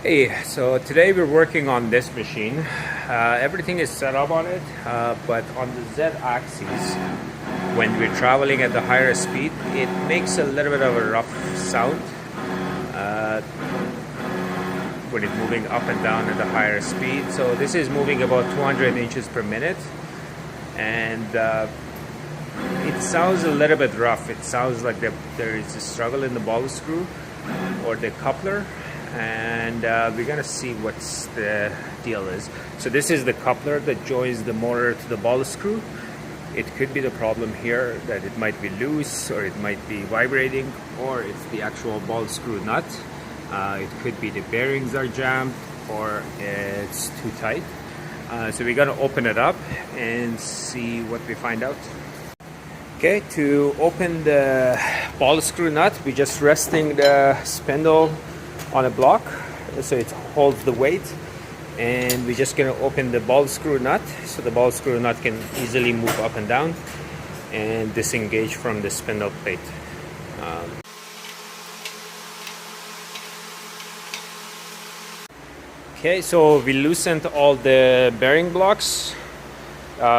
Hey, so today we're working on this machine. Everything is set up on it, but on the Z-axis, when we're traveling at the higher speed, it makes a little bit of a rough sound uh, when it's moving up and down at the higher speed. So this is moving about 200 inches per minute, and it sounds a little bit rough. It sounds like there is a struggle in the ball screw or the coupler, and we're gonna see what's the deal is. So this is the coupler that joins the motor to the ball screw. It could be the problem here that it might be loose, or it might be vibrating, or it's the actual ball screw nut. It could be the bearings are jammed, or it's too tight. So we're gonna open it up and see what we find out. Okay, to open the ball screw nut, we're just resting the spindle on a block so it holds the weight, and we're just going to open the ball screw nut so the ball screw nut can easily move up and down and disengage from the spindle plate. Okay, so we loosened all the bearing blocks.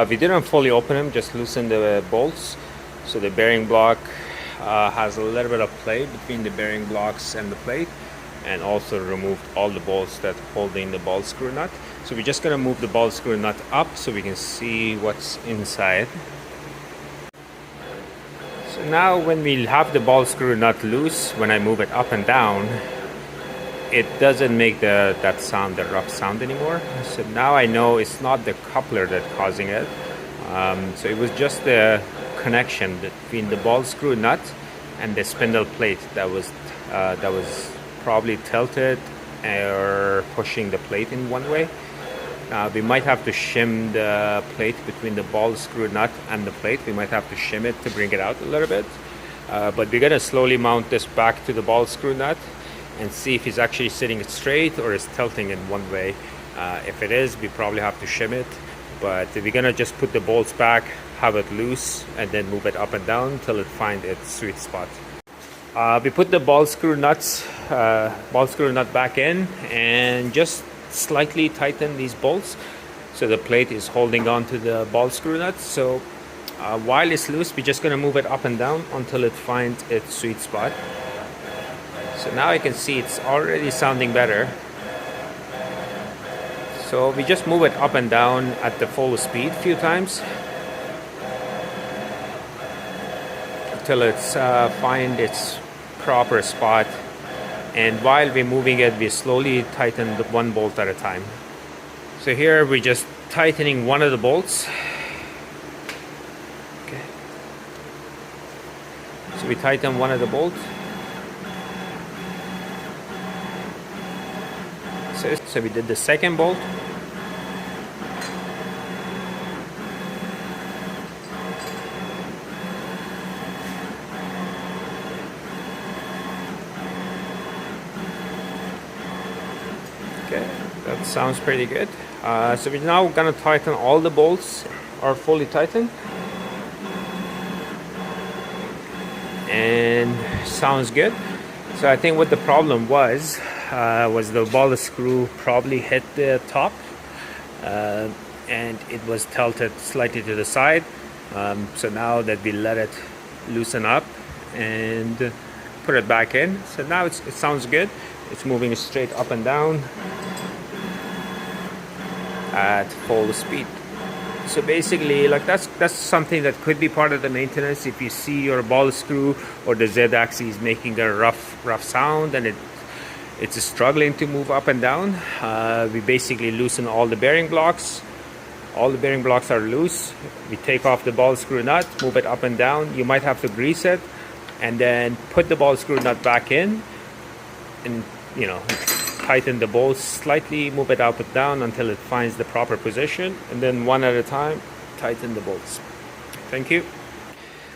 We didn't fully open them, just loosened the bolts. So the bearing block has a little bit of play between the bearing blocks and the plate, and also removed all the bolts that holding the ball screw nut. So we're just going to move the ball screw nut up so we can see what's inside. So now when we have the ball screw nut loose, when I move it up and down, it doesn't make that sound, the rough sound anymore. So now I know it's not the coupler that's causing it. So it was just the connection between the ball screw nut and the spindle plate that was probably tilted or pushing the plate in one way. We might have to shim the plate between the ball screw nut and the plate. We might have to shim it to bring it out a little bit. But we're gonna slowly mount this back to the ball screw nut and see if it's actually sitting straight or is tilting in one way. If it is, we probably have to shim it. But we're gonna just put the bolts back, have it loose, and then move it up and down until it finds its sweet spot. We put the ball screw nut back in and just slightly tighten these bolts so the plate is holding on to the ball screw nut. So while it's loose, we're just going to move it up and down until it finds its sweet spot. So now I can see it's already sounding better. So we just move it up and down at the full speed a few times until it's find its proper spot, and while we're moving it, we slowly tighten the one bolt at a time. So here we're just tightening one of the bolts. Okay. So we tighten one of the bolts. So we did the second bolt. Okay, that sounds pretty good. So we're now gonna tighten all the bolts are fully tightened, and sounds good. So I think what the problem was the ball screw probably hit the top, and it was tilted slightly to the side. So now that we let it loosen up and put it back in, so now it sounds good. It's moving straight up and down at full speed. So basically, like that's something that could be part of the maintenance. If you see your ball screw or the Z-axis making a rough sound and it's struggling to move up and down, we basically loosen all the bearing blocks. All the bearing blocks are loose. We take off the ball screw nut, move it up and down. You might have to grease it, and then put the ball screw nut back in, and tighten the bolts slightly, move it up and down until it finds the proper position, and then one at a time tighten the bolts. Thank you.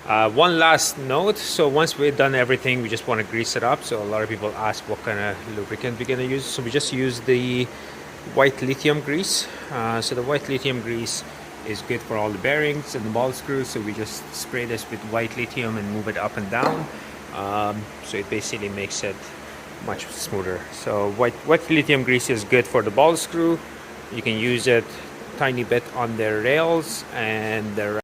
One last note, so once we've done everything, we just want to grease it up. So a lot of people ask what kind of lubricant we're going to use. So we just use the white lithium grease. So the white lithium grease is good for all the bearings and the ball screws. So we just spray this with white lithium and move it up and down. So it basically makes it much smoother. So wet lithium grease is good for the ball screw. You can use it tiny bit on the rails and the